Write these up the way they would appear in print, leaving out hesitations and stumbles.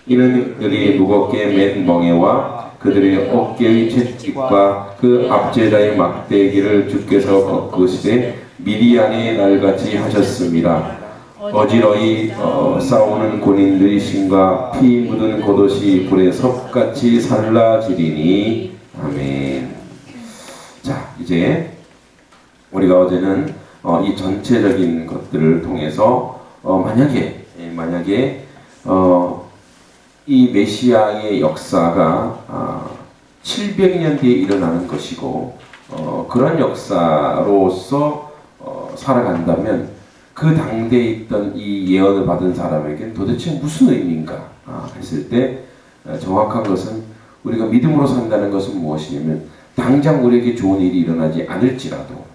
이는 그들이 무겁게 맨 멍에와 그들의 어깨의 채찍과 그 압제자의 막대기를 주께서 꺾으시되 미디안의 날같이 하셨습니다. 어지러이 싸우는 군인들이 신과 피 묻은 겉옷이 불에 섭같이 살라지리니. 아멘. 자, 이제 우리가 어제는 이 전체적인 것들을 통해서 만약에 이 메시아의 역사가 700년 뒤에 일어나는 것이고 그런 역사로서 살아간다면 그 당대에 있던 이 예언을 받은 사람에게는 도대체 무슨 의미인가 했을 때 정확한 것은 우리가 믿음으로 산다는 것은 무엇이냐면 당장 우리에게 좋은 일이 일어나지 않을지라도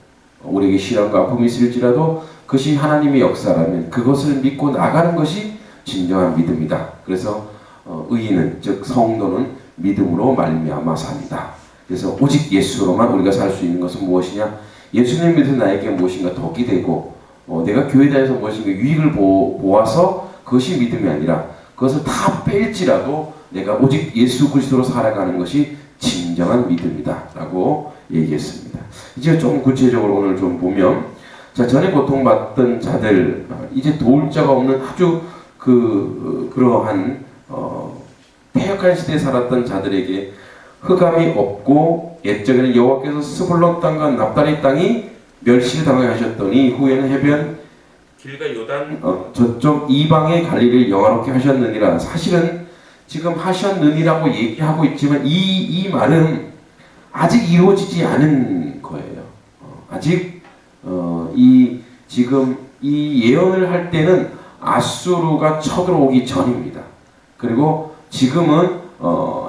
우리에게 시련과 아픔이 있을지라도 그것이 하나님의 역사라면 그것을 믿고 나가는 것이 진정한 믿음이다. 그래서 의인은 즉 성도는 믿음으로 말미암아 삽니다. 그래서 오직 예수로만 우리가 살 수 있는 것은 무엇이냐? 예수님 믿은 나에게 무엇인가 덕이 되고 내가 교회 다녀서 무엇인가 유익을 보아서 그것이 믿음이 아니라 그것을 다 뺄지라도 내가 오직 예수 그리스도로 살아가는 것이 진정한 믿음이다 라고 얘기했습니다. 이제 좀 구체적으로 오늘 좀 보면 자, 전에 고통받던 자들 이제 도울 자가 없는 아주 그러한 패역한 시대에 살았던 자들에게 흑암이 없고 옛적에는 여호와께서 스불론 땅과 납달리 땅이 멸시를 당하게 하셨더니 후에는 해변 길과 요단 저쪽 이방의 갈릴리를 영화롭게 하셨느니라. 사실은 지금 하셨느니라고 얘기하고 있지만 이 말은 아직 이루어지지 않은 거예요. 아직 지금 이 예언을 할 때는 아수르가 쳐들어오기 전입니다. 그리고 지금은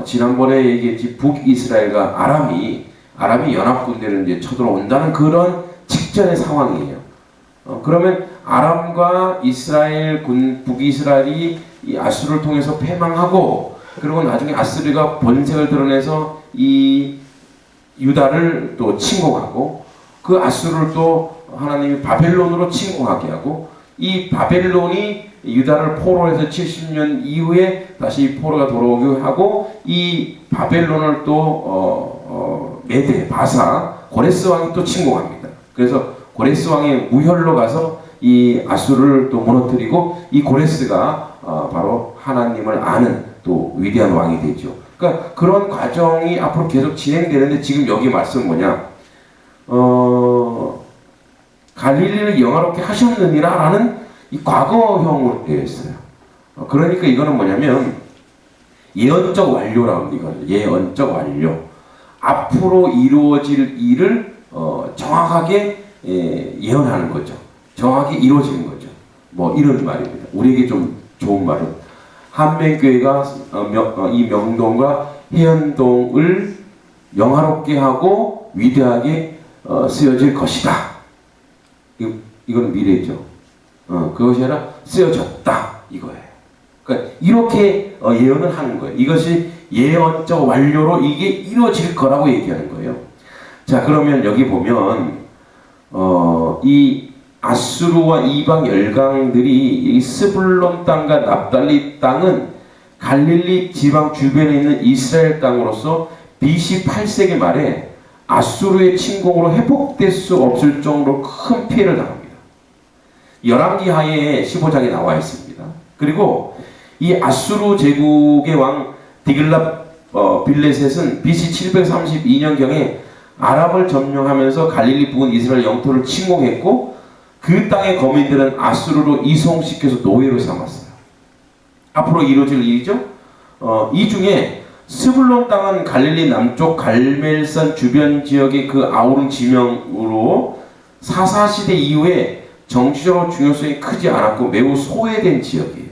지난번에 얘기했지 북이스라엘과 아람이 연합군대를 이제 쳐들어온다는 그런 직전의 상황이에요. 그러면 아람과 이스라엘 북이스라엘이 이 아수르를 통해서 패망하고 그리고 나중에 아수르가 번색을 드러내서 이 유다를 또 침공하고 그 아수르를 또 하나님이 바벨론으로 침공하게 하고 이 바벨론이 유다를 포로해서 70년 이후에 다시 포로가 돌아오게 하고 이 바벨론을 또 메대, 바사, 고레스 왕이 또 침공합니다. 그래서 고레스 왕의 무혈로 가서 이 아수르를 또 무너뜨리고 이 고레스가 바로 하나님을 아는 또 위대한 왕이 되죠. 그러니까 그런 과정이 앞으로 계속 진행되는데 지금 여기 말씀 뭐냐? 갈릴리를 영화롭게 하셨느니라 라는 이 과거형으로 되어 있어요. 그러니까 이거는 뭐냐면 예언적 완료라고 이거는 예언적 완료. 앞으로 이루어질 일을 정확하게 예언하는 거죠. 정확히 이루어지는 거죠. 뭐 이런 말입니다. 우리에게 좀 좋은 말은 한맹교회가 이 명동과 해연동을 영화롭게 하고 위대하게 쓰여질 것이다. 이건 미래죠. 그것이 아니라 쓰여졌다 이거예요. 그러니까 이렇게 예언을 하는 거예요. 이것이 예언적 완료로 이게 이루어질 거라고 얘기하는 거예요. 자, 그러면 여기 보면 이 아수르와 이방 열강들이 이 스불론 땅과 납달리 땅은 갈릴리 지방 주변에 있는 이스라엘 땅으로서 BC 8세기 말에 아수르의 침공으로 회복될 수 없을 정도로 큰 피해를 당합니다. 열왕기 하에 15장에 나와 있습니다. 그리고 이 아수르 제국의 왕 디글랏 빌레셋은 BC 732년경에 아람을 점령하면서 갈릴리 부근 이스라엘 영토를 침공했고 그 땅의 거민들은 아수르로 이송시켜서 노예로 삼았어요. 앞으로 이루어질 일이죠. 이 중에 스불론 땅은 갈릴리 남쪽 갈멜산 주변 지역의 그 아우른 지명으로 사사시대 이후에 정치적으로 중요성이 크지 않았고 매우 소외된 지역이에요.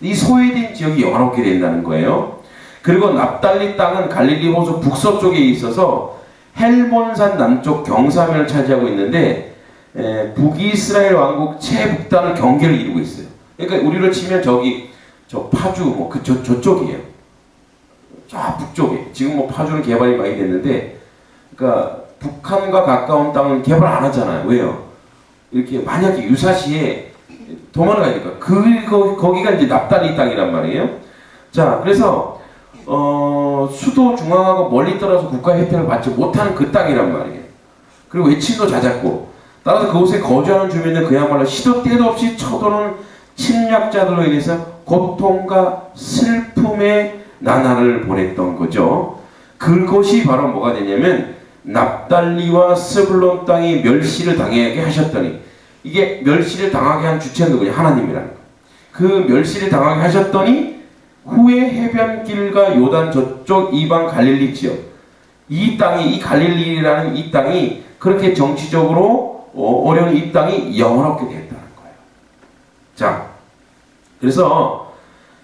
이 소외된 지역이 영화롭게 된다는 거예요. 그리고 납달리 땅은 갈릴리 호수 북서쪽에 있어서 헬몬산 남쪽 경사면을 차지하고 있는데 북이스라엘 왕국 최북단은 경계를 이루고 있어요. 그러니까 우리로 치면 저 파주 뭐 저쪽이에요. 저 북쪽에 지금 뭐 파주는 개발이 많이 됐는데, 그러니까 북한과 가까운 땅은 개발 안 하잖아요. 왜요? 이렇게 만약에 유사시에 도망을 가니까 거기가 이제 납달리 땅이란 말이에요. 자, 그래서 수도 중앙하고 멀리 떨어져 국가 혜택을 받지 못하는 그 땅이란 말이에요. 그리고 외침도 잦았고, 따라서 그곳에 거주하는 주민은 그야말로 시도 때도 없이 쳐도는 침략자들로 인해서 고통과 슬픔의 나날을 보냈던 거죠. 그것이 바로 뭐가 되냐면 납달리와 스불론 땅이 멸시를 당하게 하셨더니, 이게 멸시를 당하게 한 주체는 누구냐? 하나님이라는 거예요. 그 멸시를 당하게 하셨더니 후에 해변길과 요단 저쪽 이방 갈릴리 지역, 이 땅이, 이 갈릴리라는 이 땅이 그렇게 정치적으로 어려운 이 땅이 영원롭게 됐다는 거예요. 자, 그래서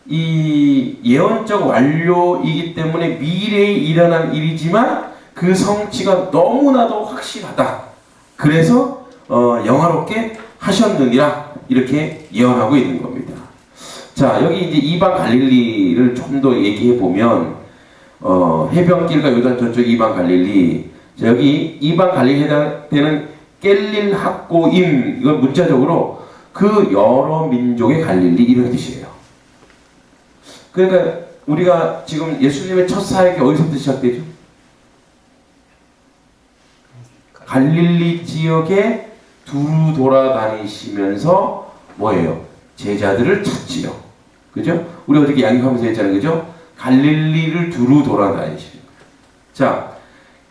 이 예언적 완료이기 때문에 미래에 일어난 일이지만 그 성취가 너무나도 확실하다. 그래서 영화롭게 하셨느니라 이렇게 예언하고 있는 겁니다. 자, 여기 이제 이방 갈릴리를 좀 더 얘기해 보면 해변길과 요단 저쪽 이방 갈릴리, 자, 여기 이방 갈릴리에 해당되는 깰릴 학고임, 이건 문자적으로 그 여러 민족의 갈릴리 이런 뜻이에요. 그러니까 우리가 지금 예수님의 첫 사역이 어디서부터 시작되죠? 갈릴리 지역에 두루 돌아다니시면서 뭐예요? 제자들을 찾지요. 그죠? 우리 어저께 양육하면서 했잖아요. 그죠? 갈릴리를 두루 돌아다니시는 거예요. 자,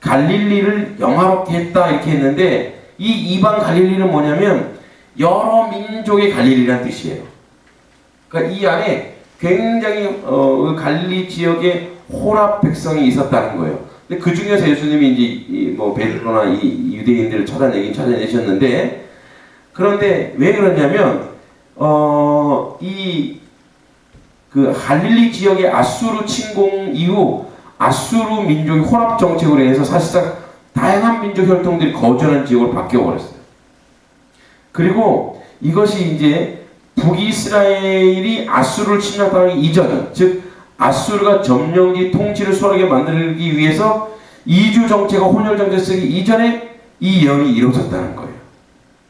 갈릴리를 영화롭게 했다 이렇게 했는데 이 이방 갈릴리는 뭐냐면 여러 민족의 갈릴리라는 뜻이에요. 그러니까 이 안에 굉장히 갈릴리 지역에 혼합 백성이 있었다는 거예요. 근데 그 중에서 예수님이 이제 뭐 베드로나 이 유대인들을 찾아내셨는데, 그런데 왜 그러냐면 이 그 갈릴리 지역의 아수르 침공 이후 아수르 민족의 혼합 정책으로 인해서 사실상 다양한 민족 혈통들이 거주하는 지역으로 바뀌어 버렸어요. 그리고 이것이 이제 북이스라엘이 아수르를 침략하기 이전, 즉 아수르가 점령기 통치를 수월하게 만들기 위해서 이주 정체가 혼혈 정체 쓰기 이전에 이 예언이 이루어졌다는 거예요.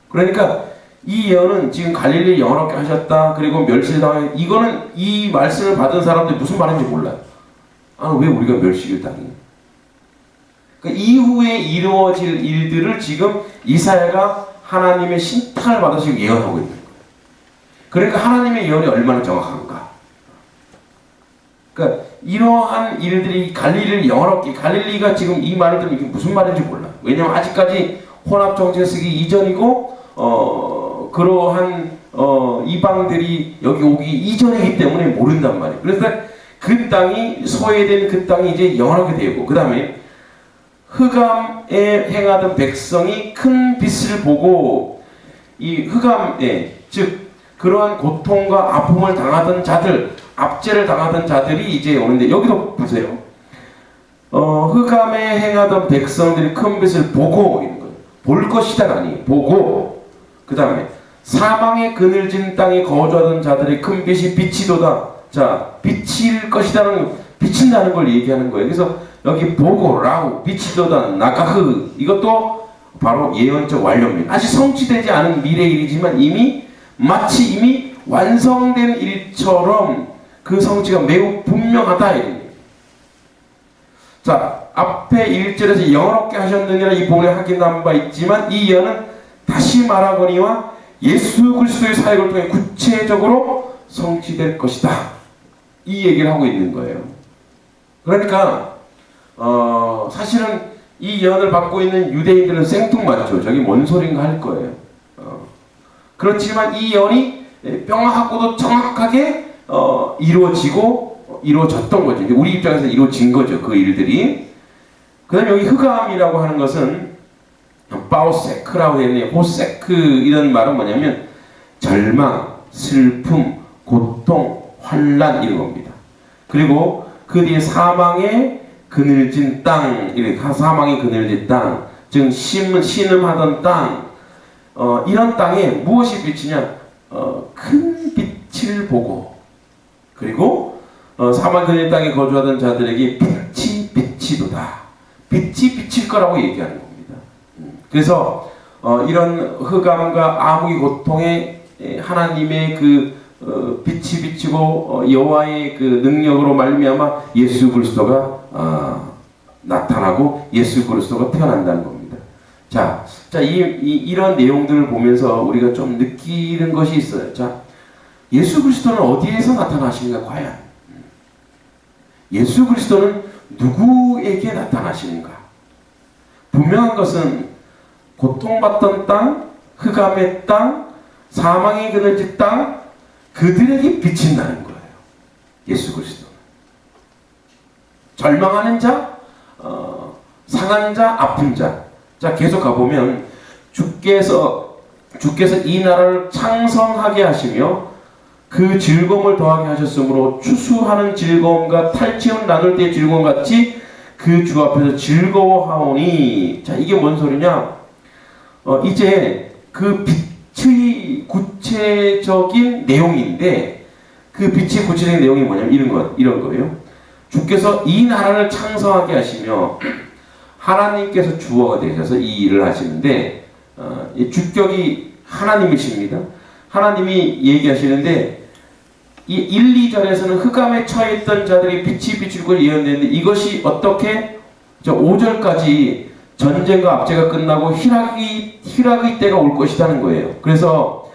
그러니까 이 예언은 지금 갈릴리 영원롭게 하셨다, 그리고 멸시를 당해, 이거는 이 말씀을 받은 사람들이 무슨 말인지 몰라요. 아, 왜 우리가 멸시를 당해? 그러니까 이후에 이루어질 일들을 지금 이사야가 하나님의 신탁을 받아서 예언하고 있는 거예요. 그러니까 하나님의 예언이 얼마나 정확한가. 그러니까 이러한 일들이 갈릴리를 영원롭게, 갈릴리가 지금 이 말을 들으면 이게 무슨 말인지 몰라. 왜냐하면 아직까지 혼합 정책 쓰기 이전이고 그러한 이방들이 여기 오기 이전이기 때문에 모른단 말이에요. 그래서 그 땅이 소외된 그 땅이 이제 영원하게 되고, 그 다음에 흑암에 행하던 백성이 큰 빛을 보고, 이 흑암에, 즉 그러한 고통과 아픔을 당하던 자들, 압제를 당하던 자들이 이제 오는데, 여기도 보세요. 흑암에 행하던 백성들이 큰 빛을 보고 있는 거예요. 볼 것이다가 아니에요. 보고. 그 다음에 사망의 그늘진 땅에 거주하던 자들의 큰 빛이 비치도다. 자, 비칠 것이다는, 비친다는 걸 얘기하는 거예요. 그래서 여기 보고, 라우, 비치도다, 나가흐, 이것도 바로 예언적 완료입니다. 아직 성취되지 않은 미래 일이지만 마치 이미 완성된 일처럼 그 성취가 매우 분명하다. 이겁니다. 자, 앞에 1절에서 영원롭게 하셨느니라 이 부분에 확인한 바 있지만 이 예언은 다시 말하거니와 예수 그리스도의 사역을 통해 구체적으로 성취될 것이다. 이 얘기를 하고 있는 거예요. 그러니까 사실은 이 예언을 받고 있는 유대인들은 생뚱맞죠. 저기 뭔 소린가 할 거예요. 그렇지만 이 예언이 명확하고도 정확하게 이루어졌던 거죠. 우리 입장에서 이루어진 거죠. 그 일들이. 그 다음에 여기 흑암이라고 하는 것은 바오세크라고 되어 있는 호세크, 이런 말은 뭐냐면 절망, 슬픔, 고통, 환란 이런 겁니다. 그리고 그 뒤에 사망의 그늘진 땅, 이렇게 사망의 그늘진 땅, 즉 신음하던 땅, 이런 땅에 무엇이 비치냐? 큰 빛을 보고, 그리고 사망 그늘 땅에 거주하던 자들에게 빛이 비치도다. 빛이 비칠 거라고 얘기하는 겁니다. 그래서 이런 흑암과 암흑의 고통에 하나님의 그 빛이 비치고 여호와의 그 능력으로 말미암아 예수 그리스도가 나타나고 예수 그리스도가 태어난다는 겁니다. 자, 이런 내용들을 보면서 우리가 좀 느끼는 것이 있어요. 자, 예수 그리스도는 어디에서 나타나시는가 과연? 예수 그리스도는 누구에게 나타나시는가? 분명한 것은 고통받던 땅, 흑암의 땅, 사망의 그늘진 땅, 그들에게 비친다는 거예요. 예수 그리스도는. 절망하는 자, 상한 자, 아픈 자. 자, 계속 가보면 주께서 이 나라를 창성하게 하시며 그 즐거움을 더하게 하셨으므로 추수하는 즐거움과 탈취원 나눌 때의 즐거움 같이 그 주 앞에서 즐거워하오니. 자, 이게 뭔 소리냐? 이제 그 빛의 구체적인 내용인데, 그 빛의 구체적인 내용이 뭐냐면 이런 거예요. 주께서 이 나라를 창성하게 하시며 하나님께서 주어가 되셔서 이 일을 하시는데, 주격이 하나님이십니다. 하나님이 얘기하시는데, 이 1, 2절에서는 흑암에 처해있던 자들이 빛이 비출 것을 예언되는데, 이것이 어떻게 5절까지 전쟁과 압제가 끝나고 희락의 때가 올 것이라는 거예요. 그래서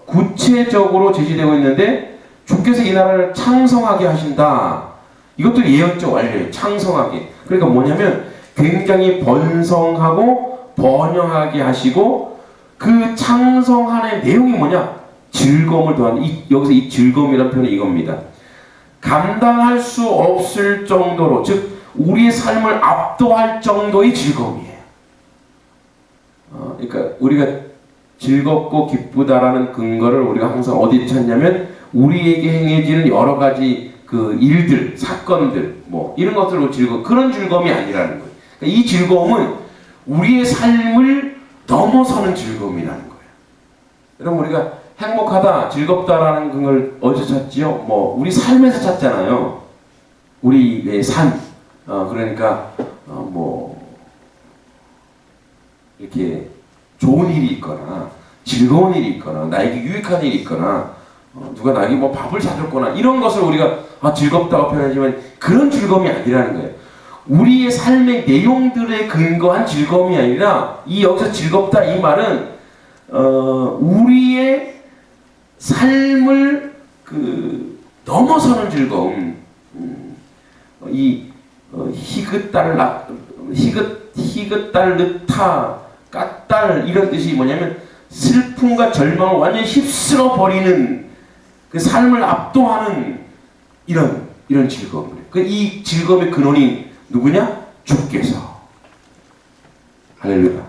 구체적으로 제시되고 있는데, 주께서 이 나라를 창성하게 하신다. 이것도 예언적 완료예요. 창성하게. 그러니까 뭐냐면 굉장히 번성하고 번영하게 하시고, 그 창성하는 내용이 뭐냐? 즐거움을 더하는, 여기서 이 즐거움이라는 표현이 이겁니다. 감당할 수 없을 정도로, 즉 우리의 삶을 압도할 정도의 즐거움이에요. 그러니까 우리가 즐겁고 기쁘다라는 근거를 우리가 항상 어디 찾냐면 우리에게 행해지는 여러 가지 그 일들, 사건들, 뭐 이런 것들로 그런 즐거움이 아니라는 거예요. 그러니까 이 즐거움은 우리의 삶을 넘어서는 즐거움이라는 거예요. 여러분, 우리가 행복하다, 즐겁다라는 걸 어디서 찾지요? 뭐 우리 삶에서 찾잖아요. 우리의 삶. 그러니까 뭐 이렇게 좋은 일이 있거나 즐거운 일이 있거나 나에게 유익한 일이 있거나 누가 나에게 뭐 밥을 사줬거나 이런 것을 우리가 즐겁다고 표현하지만 그런 즐거움이 아니라는 거예요. 우리의 삶의 내용들에 근거한 즐거움이 아니라, 이 여기서 즐겁다 이 말은 우리의 삶을 넘어서는 즐거움. 희긋달르타 까딸 이런 뜻이 뭐냐면 슬픔과 절망을 완전히 휩쓸어 버리는 그 삶을 압도하는 이런 즐거움. 이 즐거움의 근원이 누구냐? 주께서. 할렐루야.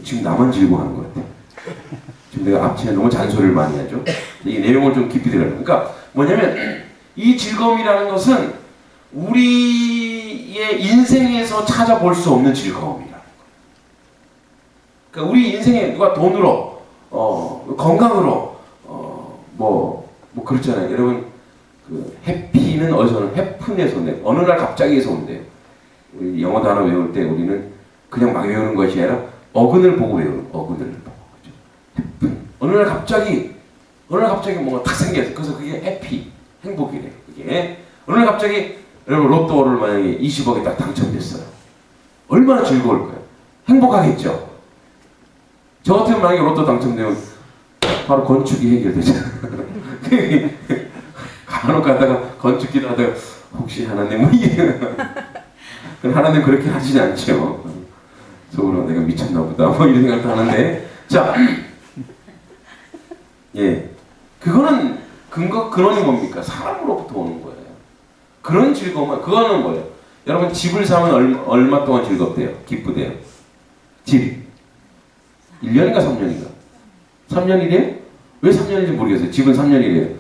지금 나만 즐거워하는 것 같아. 지금 내가 앞치에 너무 잔소리를 많이 하죠. 이 내용을 좀 깊이 들어요. 그러니까 뭐냐면 이 즐거움이라는 것은 우리의 인생에서 찾아볼 수 없는 즐거움이라는 거예요. 그러니까 우리 인생에 누가 돈으로, 건강으로, 뭐 그렇잖아요. 여러분, 그 해피는 어디서 해픈에서 온대요. 어느 날 갑자기에서 온대요. 우리 영어 단어 외울 때 우리는 그냥 막 외우는 것이 아니라 어근을 보고 외우는, 어근을 보고. 그죠? 해픈. 어느 날 갑자기 뭔가 탁 생겼어요. 그래서 그게 해피, 행복이래요. 그게. 어느 날 갑자기 여러분 로또를 만약에 20억에 딱 당첨됐어요. 얼마나 즐거울까요? 행복하겠죠? 저 같으면 만약에 로또 당첨되면 바로 건축이 해결되잖아요. 간혹 가다가 건축기도 하다가 혹시 하나님 뭐 하나님 그렇게 하시지 않죠. 속으로 내가 미쳤나 보다 뭐 이런 생각도 하는데, 자, 예, 그거는 근원이 뭡니까? 사람으로부터 오는 거예요. 그런 즐거움은, 그거는 뭐예요? 여러분, 집을 사면 얼마 동안 즐겁대요? 기쁘대요? 집 1년인가 3년인가? 3년이래요? 왜 3년인지 모르겠어요. 집은 3년이래요.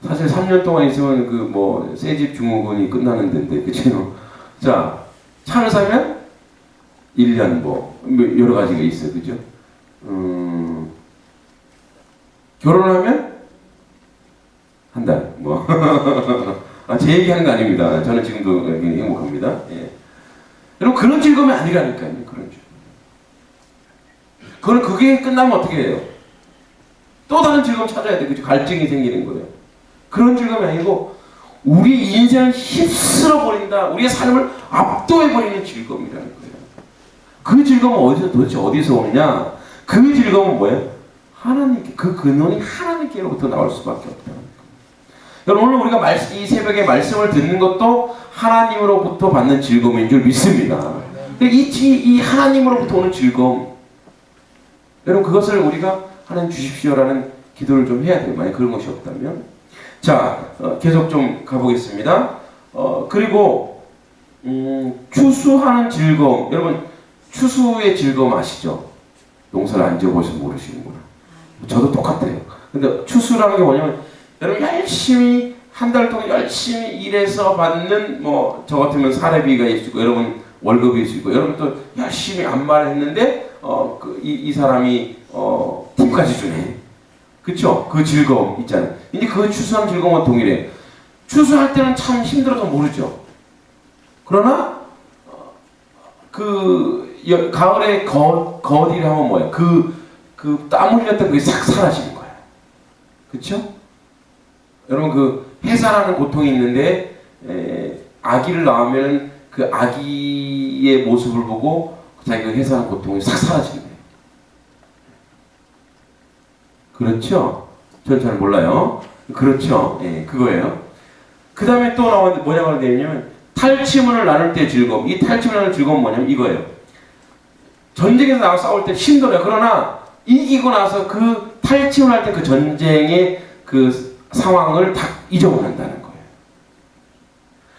사실 3년 동안 있으면 그 뭐 새집 증후군이 끝나는 데인데, 그쵸? 자, 차를 사면 1년 뭐 여러 가지가 있어요, 그죠? 결혼하면 한 달 뭐. 제 얘기하는 거 아닙니다. 저는 지금도 행복합니다. 예. 여러분, 그런 즐거움이 아니라니까요. 그런 즐거움. 그게 끝나면 어떻게 해요? 또 다른 즐거움 찾아야 돼. 그죠? 갈증이 생기는 거예요. 그런 즐거움이 아니고 우리 인생을 휩쓸어 버린다. 우리의 삶을 압도해 버리는 즐거움이라는 거예요. 그 즐거움은 도대체 어디서 오느냐? 그 즐거움은 뭐예요? 하나님께, 그 근원이 하나님께로부터 나올 수밖에 없다. 오늘 우리가 이 새벽에 말씀을 듣는 것도 하나님으로부터 받는 즐거움인 줄 믿습니다. 이 하나님으로부터 오는 즐거움, 여러분 그것을 우리가 하나님 주십시오라는 기도를 좀 해야 돼요. 만약 그런 것이 없다면. 자, 계속 좀 가보겠습니다. 그리고 추수하는 즐거움. 여러분 추수의 즐거움 아시죠? 농사를 안 지어보셔서 모르시는구나. 저도 똑같아요. 근데 추수라는 게 뭐냐면 여러분 열심히 한 달 동안 열심히 일해서 받는 뭐 저 같으면 사례비가 있고 여러분 월급이 있고 여러분 또 열심히 안마를 했는데 이 사람이 팁까지 주네. 그쵸? 그 즐거움 있잖아요. 근데 그 추수한 즐거움과 동일해. 추수할 때는 참 힘들어서 모르죠. 그러나 가을에 거디를 하면 뭐예요? 그 땀 흘렸던 그게 싹 사라지는 거예요. 그쵸? 여러분 그 해산하는 고통이 있는데 아기를 낳으면 그 아기의 모습을 보고 자기가 해산한 고통이 싹 사라지는 거예요. 그렇죠? 저는 잘 몰라요. 그렇죠? 예, 그거예요. 그 다음에 또 나왔는데 뭐냐고 되냐면 탈취문을 나눌 때 즐거움. 이 탈취문을 나눌 즐거움은 뭐냐면 이거예요. 전쟁에서 나가 싸울 때 힘들어요. 그러나 이기고 나서 그 탈취문을 할 때 그 전쟁의 그 상황을 다 잊어버린다는 거예요.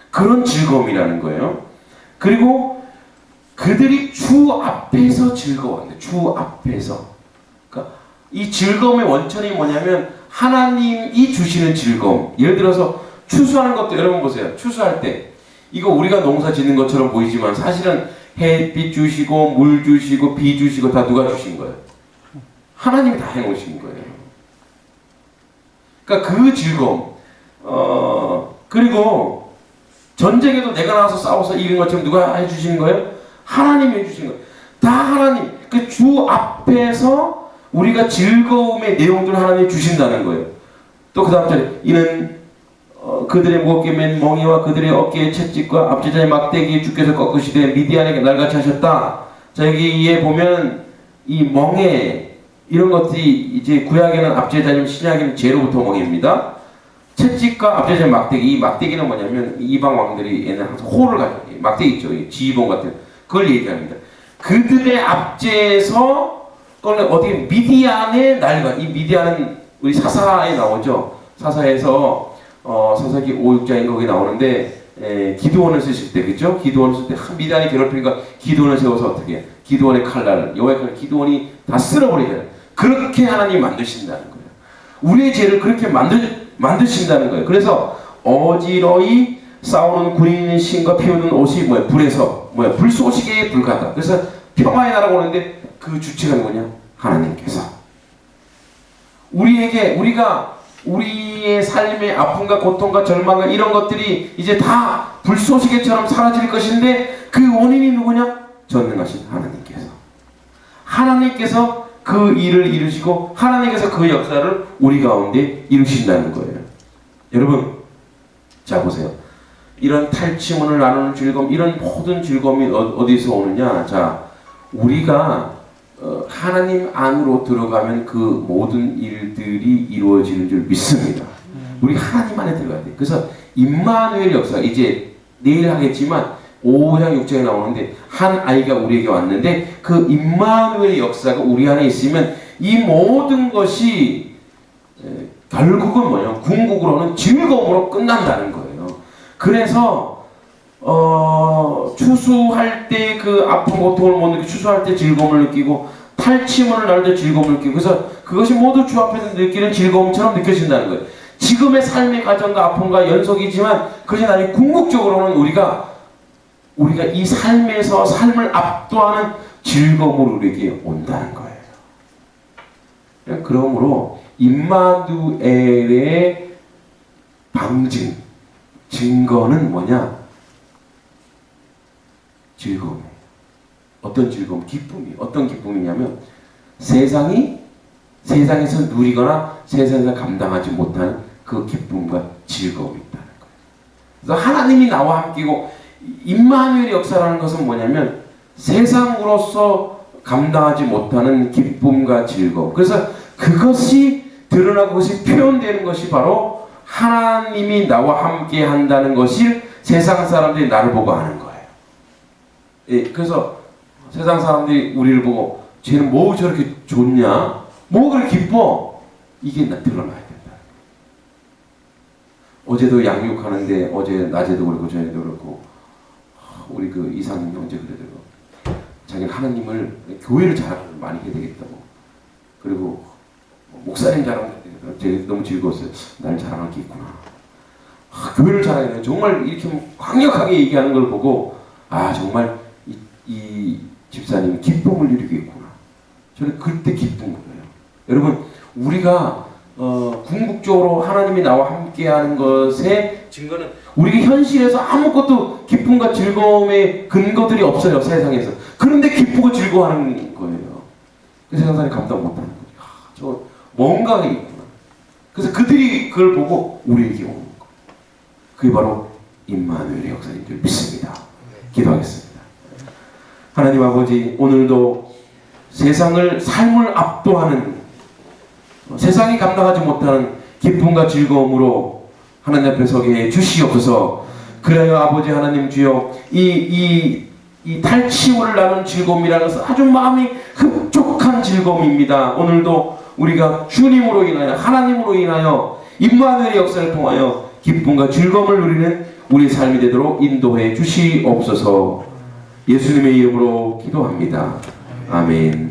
그런 즐거움이라는 거예요. 그리고 그들이 주 앞에서 즐거워한다. 주 앞에서. 그러니까 이 즐거움의 원천이 뭐냐면 하나님이 주시는 즐거움. 예를 들어서 추수하는 것도 여러분 보세요. 추수할 때 이거 우리가 농사 짓는 것처럼 보이지만 사실은 햇빛 주시고 물 주시고 비 주시고 다 누가 주신 거예요? 하나님이 다 해놓으신 거예요. 그러니까 그 즐거움. 그리고 전쟁에도 내가 나와서 싸워서 이긴 것처럼 누가 해주신 거예요? 하나님이 해주신 거예요. 다 하나님. 그 주 앞에서 우리가 즐거움의 내용들을 하나님이 주신다는 거예요. 또 그 다음 절에 이는 그들의 무겁게 맨 멍에와 그들의 어깨의 채찍과 앞제자의 막대기에 주께서 꺾으시되 미디안에게 날같이 하셨다. 자 여기에 보면 이 멍에 이런 것들이 이제 구약에는 앞제자님, 신약에는 제로부터 멍입니다. 채찍과 앞제자의 막대기. 이 막대기는 뭐냐면 이방 왕들이 옛날 항상 호를 가지고 막대기 있죠. 지휘봉 같은 그걸 얘기합니다. 그들의 앞제에서 어떻게 미디안의 날과 이 미디안은 우리 사사에 나오죠. 사사에서 사사기 5, 6장인 거기 나오는데 기드온을 쓰실 때 그죠? 기드온을 쓸 때 미디안이 괴롭히니까 기드온을 세워서 어떻게 기드온의 칼날을 여호와의 칼날 기드온이 다 쓸어버리잖아요. 그렇게 하나님 만드신다는 거예요. 우리의 죄를 그렇게 만드신다는 거예요. 그래서 어지러이 싸우는 군인의 신과 피우는 옷이 뭐야? 불에서 뭐야? 불쏘시개에 불같다. 그래서 평화의 나라가 오는데 그 주체가 누구냐? 하나님께서 우리의 삶의 아픔과 고통과 절망과 이런 것들이 이제 다 불쏘시개처럼 사라질 것인데 그 원인이 누구냐? 전능하신 하나님께서 그 일을 이루시고 하나님께서 그 역사를 우리 가운데 이루신다는 거예요. 여러분 자 보세요. 이런 탈취문을 나누는 즐거움, 이런 모든 즐거움이 어디서 오느냐? 자 우리가 하나님 안으로 들어가면 그 모든 일들이 이루어지는 줄 믿습니다. 우리 하나님 안에 들어가야 돼. 그래서 임마누엘 역사 이제 내일 하겠지만 5장 6장에 나오는데 한 아이가 우리에게 왔는데 그 임마누엘 역사가 우리 안에 있으면 이 모든 것이 결국은 뭐냐 궁극으로는 즐거움으로 끝난다는 거예요. 그래서 추수할 때 그 아픈 고통을 못 느끼고 추수할 때 즐거움을 느끼고 탈취문을 나눌 때 즐거움을 느끼고 그래서 그것이 모두 주 앞에서 느끼는 즐거움처럼 느껴진다는 거예요. 지금의 삶의 과정과 아픔과 연속이지만 그것이 아니고 궁극적으로는 우리가 이 삶에서 삶을 압도하는 즐거움으로 우리에게 온다는 거예요. 그러므로 임마누엘의 증거는 뭐냐? 즐거움이에요. 어떤 즐거움? 기쁨이. 어떤 기쁨이냐면 세상이 세상에서 누리거나 세상에서 감당하지 못하는 그 기쁨과 즐거움이 있다는 거예요. 그래서 하나님이 나와 함께고 임마누엘의 역사라는 것은 뭐냐면 세상으로서 감당하지 못하는 기쁨과 즐거움. 그래서 그것이 드러나고 그것이 표현되는 것이 바로 하나님이 나와 함께 한다는 것을 세상 사람들이 나를 보고 하는 거예요. 예, 그래서 세상 사람들이 우리를 보고 쟤는 뭐 저렇게 좋냐? 뭐 그렇게 기뻐? 이게 드러나야 된다. 어제도 양육하는데 어제 낮에도 그렇고 저녁에도 그렇고 우리 그 이상민 형제 그러더라고. 자기는 하나님을 교회를 자랑을 많이 해야 되겠다고. 그리고 목사님 자랑을 해야 되겠다고. 제가 너무 즐거웠어요. 날 자랑할 게 있구나. 교회를 자랑해야 돼. 정말 이렇게 강력하게 얘기하는 걸 보고 정말 이 집사님 기쁨을 누리고 있구나. 저는 그때 기쁜 거예요. 여러분 우리가 궁극적으로 하나님이 나와 함께하는 것의 증거는 우리가 현실에서 아무것도 기쁨과 즐거움의 근거들이 없어요. 세상에서. 그런데 기쁘고 즐거워하는 거예요. 세상 사람이 감당 못하는 거죠. 저 뭔가가 있구나. 그래서 그들이 그걸 보고 우리에게 오는 거. 그게 바로 임마누엘의 역사인 줄 믿습니다. 기도하겠습니다. 하나님 아버지, 오늘도 세상을 삶을 압도하는 세상이 감당하지 못하는 기쁨과 즐거움으로 하나님 앞에 서게 해 주시옵소서. 그래요 아버지 하나님 주여, 이 탈취물을 나눈 즐거움이라는 것은 아주 마음이 흡족한 즐거움입니다. 오늘도 우리가 주님으로 인하여 하나님으로 인하여 임마누엘의 역사를 통하여 기쁨과 즐거움을 누리는 우리 삶이 되도록 인도해 주시옵소서. 예수님의 이름으로 기도합니다. 아멘.